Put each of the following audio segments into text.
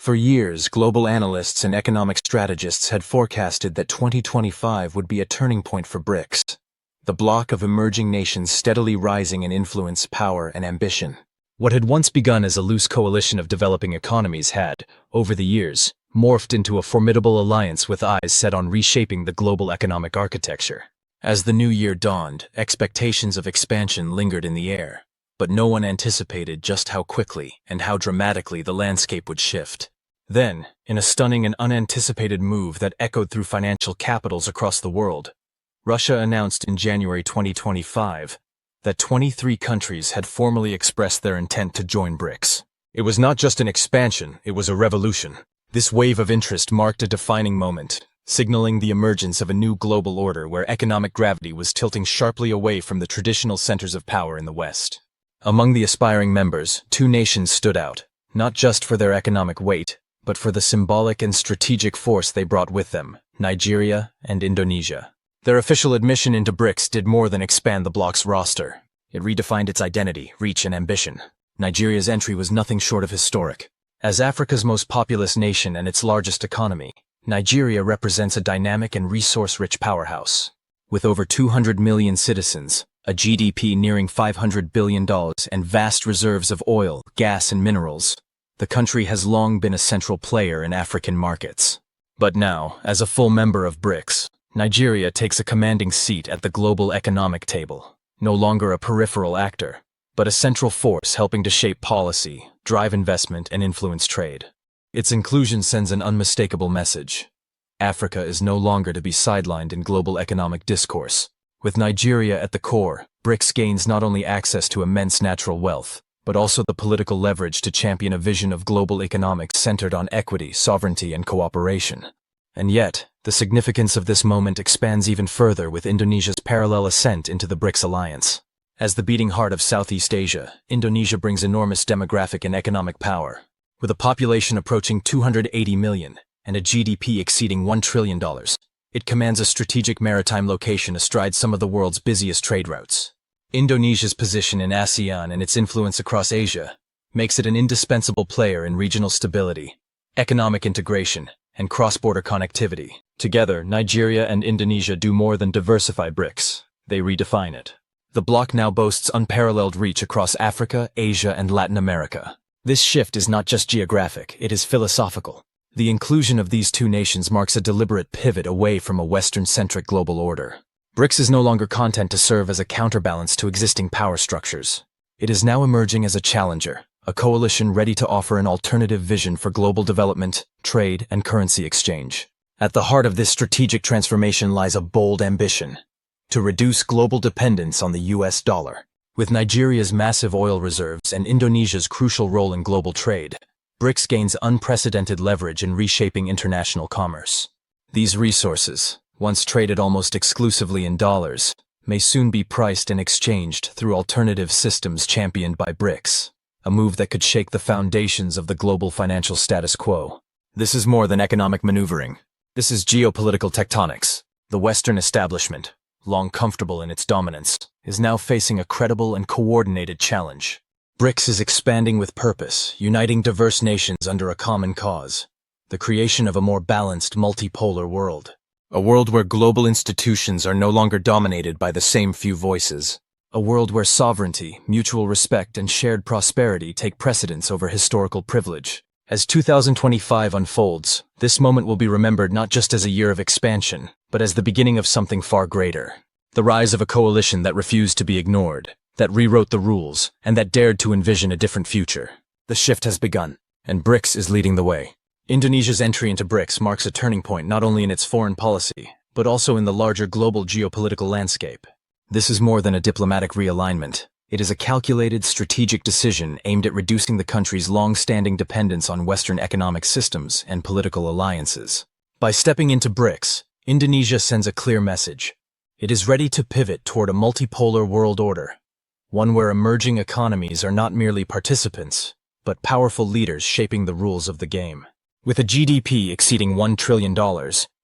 For years, global analysts and economic strategists had forecasted that 2025 would be a turning point for BRICS, the bloc of emerging nations steadily rising in influence, power, and ambition. What had once begun as a loose coalition of developing economies had, over the years, morphed into a formidable alliance with eyes set on reshaping the global economic architecture. As the new year dawned, expectations of expansion lingered in the air, but no one anticipated just how quickly and how dramatically the landscape would shift. Then, in a stunning and unanticipated move that echoed through financial capitals across the world, Russia announced in January 2025 that 23 countries had formally expressed their intent to join BRICS. It was not just an expansion, it was a revolution. This wave of interest marked a defining moment, signaling the emergence of a new global order where economic gravity was tilting sharply away from the traditional centers of power in the West. Among the aspiring members, two nations stood out, not just for their economic weight, but for the symbolic and strategic force they brought with them: Nigeria and Indonesia. Their official admission into BRICS did more than expand the bloc's roster. It redefined its identity, reach, and ambition. Nigeria's entry was nothing short of historic. As Africa's most populous nation and its largest economy, Nigeria represents a dynamic and resource-rich powerhouse. With over 200 million citizens, a GDP nearing $500 billion, and vast reserves of oil, gas, and minerals, the country has long been a central player in African markets. But now, as a full member of BRICS, Nigeria takes a commanding seat at the global economic table, no longer a peripheral actor, but a central force helping to shape policy, drive investment, and influence trade. Its inclusion sends an unmistakable message. Africa is no longer to be sidelined in global economic discourse. With Nigeria at the core, BRICS gains not only access to immense natural wealth, but also the political leverage to champion a vision of global economics centered on equity, sovereignty, and cooperation. And yet, the significance of this moment expands even further with Indonesia's parallel ascent into the BRICS alliance. As the beating heart of Southeast Asia, Indonesia brings enormous demographic and economic power. With a population approaching 280 million and a GDP exceeding $1 trillion, it commands a strategic maritime location astride some of the world's busiest trade routes. Indonesia's position in ASEAN and its influence across Asia makes it an indispensable player in regional stability, economic integration, and cross-border connectivity. Together, Nigeria and Indonesia do more than diversify BRICS. They redefine it. The bloc now boasts unparalleled reach across Africa, Asia, and Latin America. This shift is not just geographic, it is philosophical. The inclusion of these two nations marks a deliberate pivot away from a Western-centric global order. BRICS is no longer content to serve as a counterbalance to existing power structures. It is now emerging as a challenger, a coalition ready to offer an alternative vision for global development, trade, and currency exchange. At the heart of this strategic transformation lies a bold ambition: to reduce global dependence on the US dollar. With Nigeria's massive oil reserves and Indonesia's crucial role in global trade, BRICS gains unprecedented leverage in reshaping international commerce. These resources, once traded almost exclusively in dollars, may soon be priced and exchanged through alternative systems championed by BRICS, a move that could shake the foundations of the global financial status quo. This is more than economic maneuvering. This is geopolitical tectonics. The Western establishment, long comfortable in its dominance, is now facing a credible and coordinated challenge. BRICS is expanding with purpose, uniting diverse nations under a common cause: the creation of a more balanced, multipolar world. A world where global institutions are no longer dominated by the same few voices. A world where sovereignty, mutual respect, and shared prosperity take precedence over historical privilege. As 2025 unfolds, this moment will be remembered not just as a year of expansion, but as the beginning of something far greater. The rise of a coalition that refused to be ignored, that rewrote the rules, and that dared to envision a different future. The shift has begun, and BRICS is leading the way. Indonesia's entry into BRICS marks a turning point not only in its foreign policy, but also in the larger global geopolitical landscape. This is more than a diplomatic realignment. It is a calculated, strategic decision aimed at reducing the country's long-standing dependence on Western economic systems and political alliances. By stepping into BRICS, Indonesia sends a clear message. It is ready to pivot toward a multipolar world order, one where emerging economies are not merely participants, but powerful leaders shaping the rules of the game. With a GDP exceeding $1 trillion,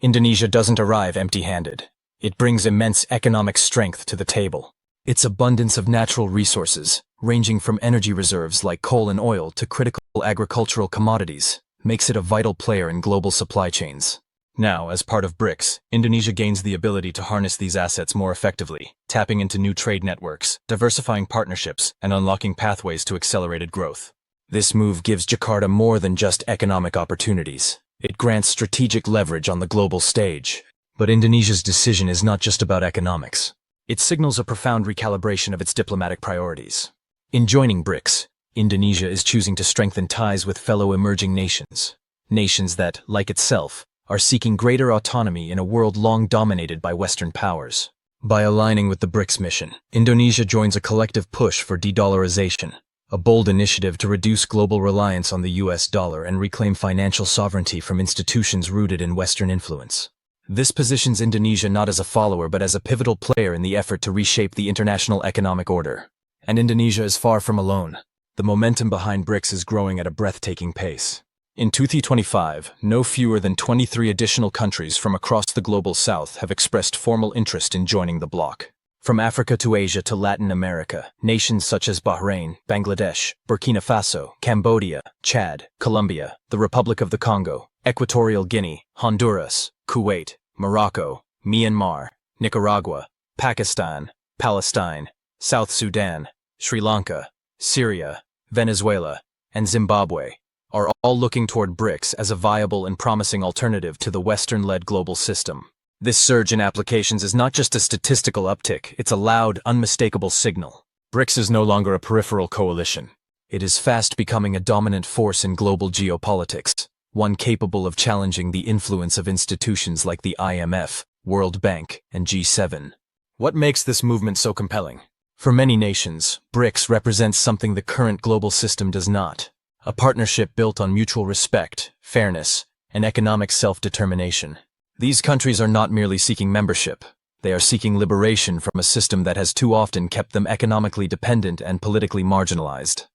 Indonesia doesn't arrive empty-handed. It brings immense economic strength to the table. Its abundance of natural resources, ranging from energy reserves like coal and oil to critical agricultural commodities, makes it a vital player in global supply chains. Now, as part of BRICS, Indonesia gains the ability to harness these assets more effectively, tapping into new trade networks, diversifying partnerships, and unlocking pathways to accelerated growth. This move gives Jakarta more than just economic opportunities. It grants strategic leverage on the global stage. But Indonesia's decision is not just about economics. It signals a profound recalibration of its diplomatic priorities. In joining BRICS, Indonesia is choosing to strengthen ties with fellow emerging nations. Nations that, like itself, are seeking greater autonomy in a world long dominated by Western powers. By aligning with the BRICS mission, Indonesia joins a collective push for de-dollarization, a bold initiative to reduce global reliance on the US dollar and reclaim financial sovereignty from institutions rooted in Western influence. This positions Indonesia not as a follower but as a pivotal player in the effort to reshape the international economic order. And Indonesia is far from alone. The momentum behind BRICS is growing at a breathtaking pace. In 2025, no fewer than 23 additional countries from across the global south have expressed formal interest in joining the bloc. From Africa to Asia to Latin America, nations such as Bahrain, Bangladesh, Burkina Faso, Cambodia, Chad, Colombia, the Republic of the Congo, Equatorial Guinea, Honduras, Kuwait, Morocco, Myanmar, Nicaragua, Pakistan, Palestine, South Sudan, Sri Lanka, Syria, Venezuela, and Zimbabwe are all looking toward BRICS as a viable and promising alternative to the Western-led global system. This surge in applications is not just a statistical uptick, it's a loud, unmistakable signal. BRICS is no longer a peripheral coalition. It is fast becoming a dominant force in global geopolitics, one capable of challenging the influence of institutions like the IMF, World Bank, and G7. What makes this movement so compelling? For many nations, BRICS represents something the current global system does not. A partnership built on mutual respect, fairness, and economic self-determination. These countries are not merely seeking membership. They are seeking liberation from a system that has too often kept them economically dependent and politically marginalized.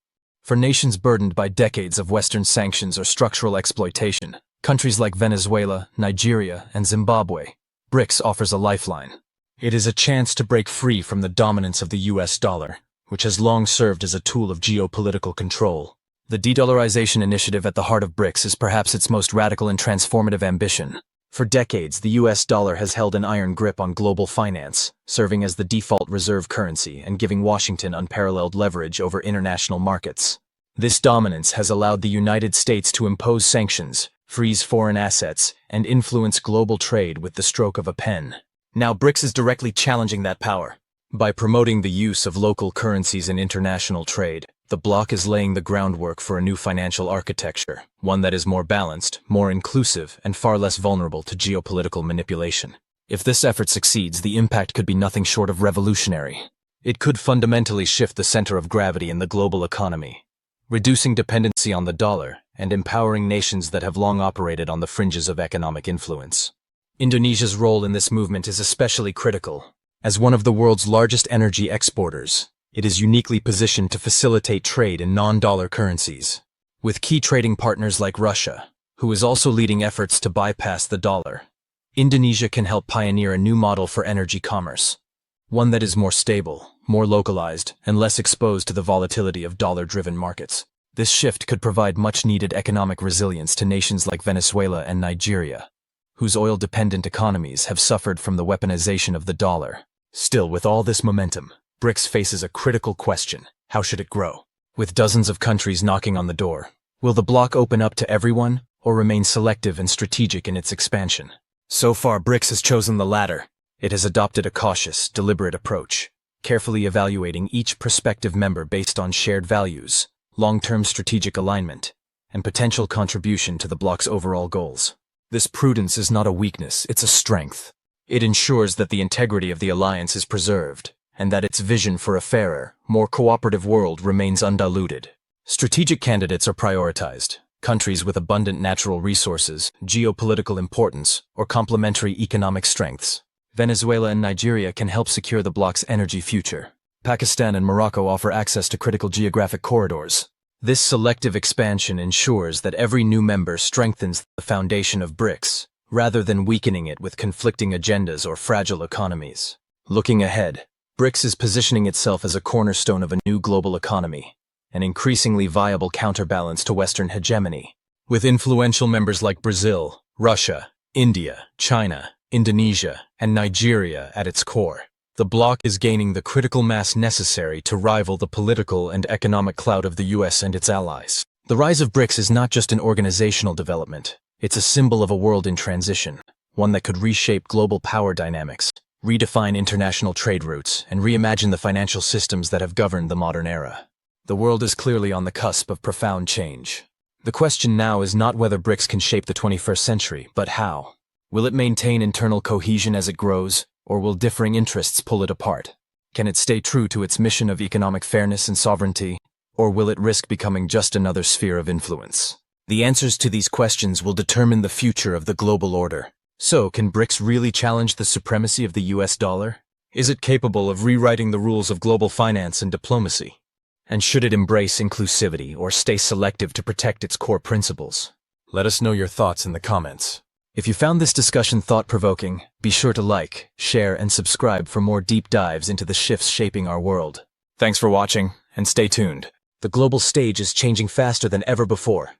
For nations burdened by decades of Western sanctions or structural exploitation, countries like Venezuela, Nigeria, and Zimbabwe, BRICS offers a lifeline. It is a chance to break free from the dominance of the US dollar, which has long served as a tool of geopolitical control. The de-dollarization initiative at the heart of BRICS is perhaps its most radical and transformative ambition. For decades, the US dollar has held an iron grip on global finance, serving as the default reserve currency and giving Washington unparalleled leverage over international markets. This dominance has allowed the United States to impose sanctions, freeze foreign assets, and influence global trade with the stroke of a pen. Now BRICS is directly challenging that power. By promoting the use of local currencies in international trade, the bloc is laying the groundwork for a new financial architecture, one that is more balanced, more inclusive, and far less vulnerable to geopolitical manipulation. If this effort succeeds, the impact could be nothing short of revolutionary. It could fundamentally shift the center of gravity in the global economy, reducing dependency on the dollar and empowering nations that have long operated on the fringes of economic influence. Indonesia's role in this movement is especially critical. As one of the world's largest energy exporters, it is uniquely positioned to facilitate trade in non-dollar currencies. With key trading partners like Russia, who is also leading efforts to bypass the dollar, Indonesia can help pioneer a new model for energy commerce, one that is more stable, more localized, and less exposed to the volatility of dollar-driven markets. This shift could provide much-needed economic resilience to nations like Venezuela and Nigeria, whose oil-dependent economies have suffered from the weaponization of the dollar. Still, with all this momentum, BRICS faces a critical question. How should it grow? With dozens of countries knocking on the door, will the bloc open up to everyone or remain selective and strategic in its expansion? So far, BRICS has chosen the latter. It has adopted a cautious, deliberate approach, carefully evaluating each prospective member based on shared values, long-term strategic alignment, and potential contribution to the bloc's overall goals. This prudence is not a weakness, it's a strength. It ensures that the integrity of the alliance is preserved, and that its vision for a fairer, more cooperative world remains undiluted. Strategic candidates are prioritized. Countries with abundant natural resources, geopolitical importance, or complementary economic strengths. Venezuela and Nigeria can help secure the bloc's energy future. Pakistan and Morocco offer access to critical geographic corridors. This selective expansion ensures that every new member strengthens the foundation of BRICS, rather than weakening it with conflicting agendas or fragile economies. Looking ahead, BRICS is positioning itself as a cornerstone of a new global economy, an increasingly viable counterbalance to Western hegemony. With influential members like Brazil, Russia, India, China, Indonesia, and Nigeria at its core, the bloc is gaining the critical mass necessary to rival the political and economic clout of the US and its allies. The rise of BRICS is not just an organizational development, it's a symbol of a world in transition, one that could reshape global power dynamics, redefine international trade routes, and reimagine the financial systems that have governed the modern era. The world is clearly on the cusp of profound change. The question now is not whether BRICS can shape the 21st century, but how. Will it maintain internal cohesion as it grows, or will differing interests pull it apart? Can it stay true to its mission of economic fairness and sovereignty, or will it risk becoming just another sphere of influence? The answers to these questions will determine the future of the global order. So, can BRICS really challenge the supremacy of the US dollar? Is it capable of rewriting the rules of global finance and diplomacy? And should it embrace inclusivity or stay selective to protect its core principles? Let us know your thoughts in the comments. If you found this discussion thought-provoking, be sure to like, share, and subscribe for more deep dives into the shifts shaping our world. Thanks for watching, and stay tuned. The global stage is changing faster than ever before.